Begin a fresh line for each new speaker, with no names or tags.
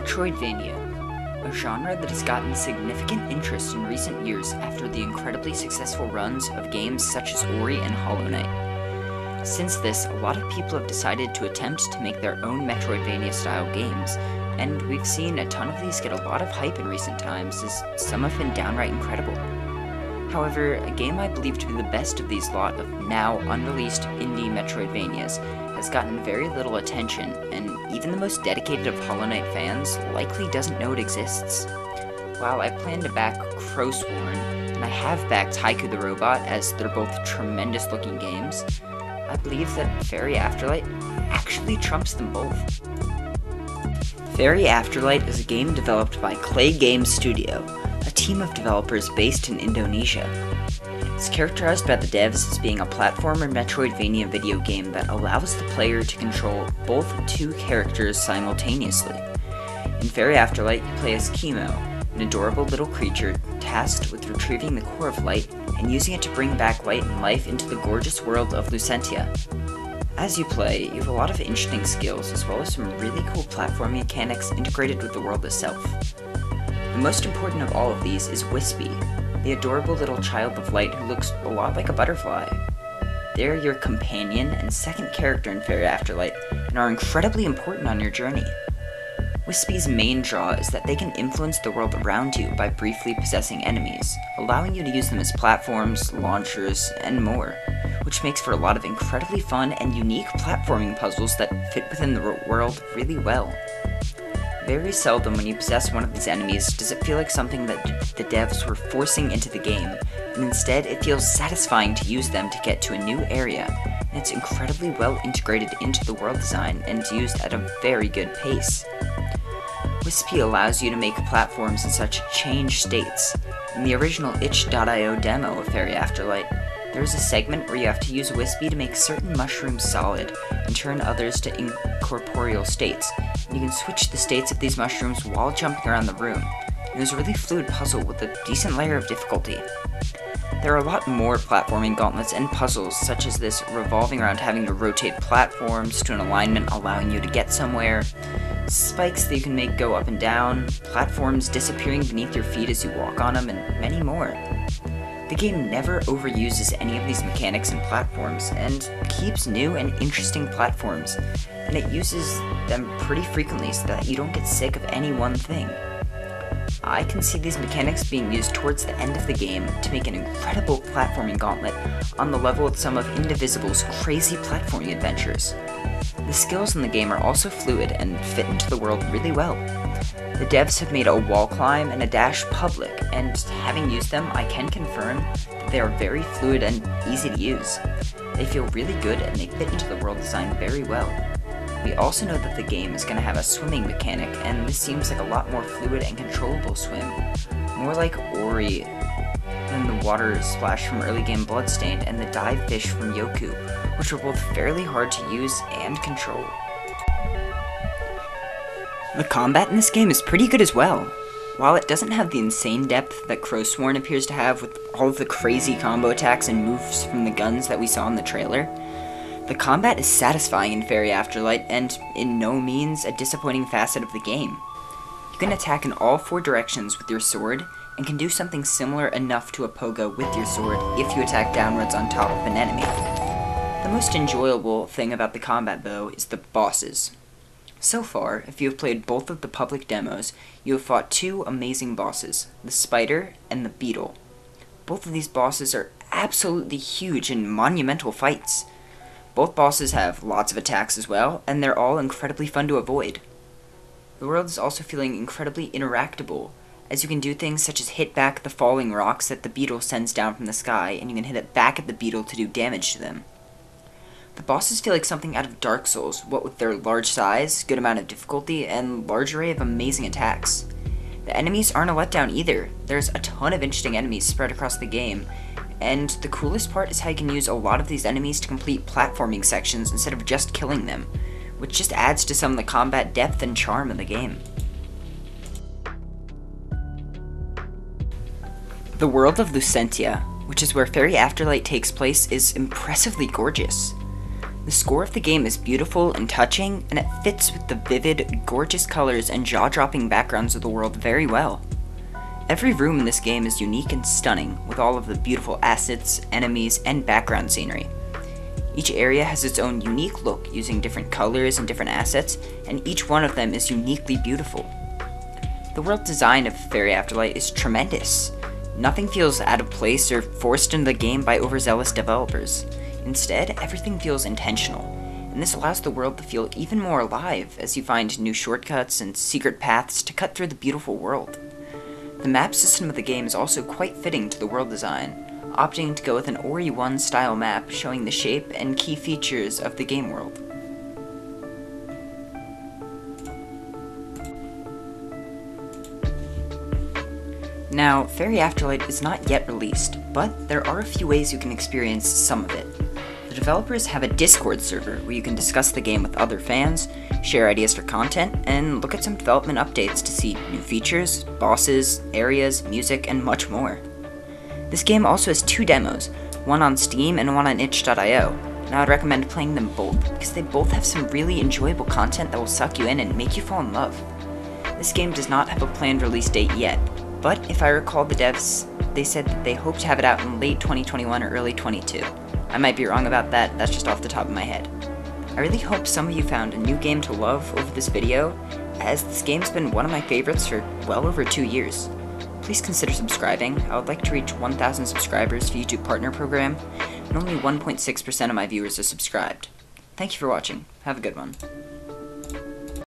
Metroidvania, a genre that has gotten significant interest in recent years after the incredibly successful runs of games such as Ori and Hollow Knight. Since this, a lot of people have decided to attempt to make their own Metroidvania-style games, and we've seen a ton of these get a lot of hype in recent times, as some have been downright incredible. However, a game I believe to be the best of these lot of now unreleased indie Metroidvanias has gotten very little attention, and even the most dedicated of Hollow Knight fans likely doesn't know it exists. While I plan to back Crowsworn, and I have backed Haiku the Robot as they're both tremendous looking games, I believe that Faerie Afterlight actually trumps them both. Faerie Afterlight is a game developed by Clay Games Studio, a team of developers based in Indonesia. It's characterized by the devs as being a platformer Metroidvania video game that allows the player to control both two characters simultaneously. In Faerie Afterlight, you play as Chemo, an adorable little creature tasked with retrieving the core of light and using it to bring back light and life into the gorgeous world of Lucentia. As you play, you have a lot of interesting skills as well as some really cool platform mechanics integrated with the world itself. The most important of all of these is Wispy, the adorable little child of light who looks a lot like a butterfly. They're your companion and second character in Faerie Afterlight and are incredibly important on your journey. Wispy's main draw is that they can influence the world around you by briefly possessing enemies, allowing you to use them as platforms, launchers, and more, which makes for a lot of incredibly fun and unique platforming puzzles that fit within the world really well. Very seldom when you possess one of these enemies does it feel like something that the devs were forcing into the game, and instead it feels satisfying to use them to get to a new area, and it's incredibly well integrated into the world design and used at a very good pace. Wispy allows you to make platforms in such change states. In the original itch.io demo of Faerie Afterlight, there is a segment where you have to use Wispy to make certain mushrooms solid and turn others to incorporeal states, and you can switch the states of these mushrooms while jumping around the room. It was a really fluid puzzle with a decent layer of difficulty. There are a lot more platforming gauntlets and puzzles, such as this revolving around having to rotate platforms to an alignment allowing you to get somewhere, spikes that you can make go up and down, platforms disappearing beneath your feet as you walk on them, and many more. The game never overuses any of these mechanics and platforms, and keeps new and interesting platforms, and it uses them pretty frequently so that you don't get sick of any one thing. I can see these mechanics being used towards the end of the game to make an incredible platforming gauntlet on the level of some of Indivisible's crazy platforming adventures. The skills in the game are also fluid and fit into the world really well. The devs have made a wall climb and a dash public, and having used them, I can confirm that they are very fluid and easy to use. They feel really good and they fit into the world design very well. We also know that the game is going to have a swimming mechanic, and this seems like a lot more fluid and controllable swim, more like Ori than the water splash from early game Bloodstained and the dive fish from Yoku, which are both fairly hard to use and control. The combat in this game is pretty good as well. While it doesn't have the insane depth that Crowsworn appears to have with all of the crazy combo attacks and moves from the guns that we saw in the trailer, the combat is satisfying in Faerie Afterlight and in no means a disappointing facet of the game. You can attack in all four directions with your sword and can do something similar enough to a pogo with your sword if you attack downwards on top of an enemy. The most enjoyable thing about the combat though is the bosses. So far, if you have played both of the public demos, you have fought two amazing bosses, the Spider and the Beetle. Both of these bosses are absolutely huge and monumental fights. Both bosses have lots of attacks as well, and they're all incredibly fun to avoid. The world is also feeling incredibly interactable, as you can do things such as hit back the falling rocks that the Beetle sends down from the sky, and you can hit it back at the Beetle to do damage to them. The bosses feel like something out of Dark Souls, what with their large size, good amount of difficulty, and large array of amazing attacks. The enemies aren't a letdown either. There's a ton of interesting enemies spread across the game, and the coolest part is how you can use a lot of these enemies to complete platforming sections instead of just killing them, which just adds to some of the combat depth and charm of the game. The world of Lucentia, which is where Faerie Afterlight takes place, is impressively gorgeous. The score of the game is beautiful and touching, and it fits with the vivid, gorgeous colors and jaw-dropping backgrounds of the world very well. Every room in this game is unique and stunning, with all of the beautiful assets, enemies, and background scenery. Each area has its own unique look using different colors and different assets, and each one of them is uniquely beautiful. The world design of Faerie Afterlight is tremendous. Nothing feels out of place or forced into the game by overzealous developers. Instead, everything feels intentional, and this allows the world to feel even more alive as you find new shortcuts and secret paths to cut through the beautiful world. The map system of the game is also quite fitting to the world design, opting to go with an Ori 1 style map showing the shape and key features of the game world. Now, Faerie Afterlight is not yet released, but there are a few ways you can experience some of it. The developers have a Discord server where you can discuss the game with other fans, share ideas for content, and look at some development updates to see new features, bosses, areas, music, and much more. This game also has 2 demos, one on Steam and one on itch.io, and I would recommend playing them both because they both have some really enjoyable content that will suck you in and make you fall in love. This game does not have a planned release date yet, but if I recall the devs, they said that they hope to have it out in late 2021 or early 22. I might be wrong about that, that's just off the top of my head. I really hope some of you found a new game to love over this video, as this game's been one of my favorites for well over 2 years. Please consider subscribing. I would like to reach 1,000 subscribers for YouTube Partner Program, and only 1.6% of my viewers are subscribed. Thank you for watching. Have a good one.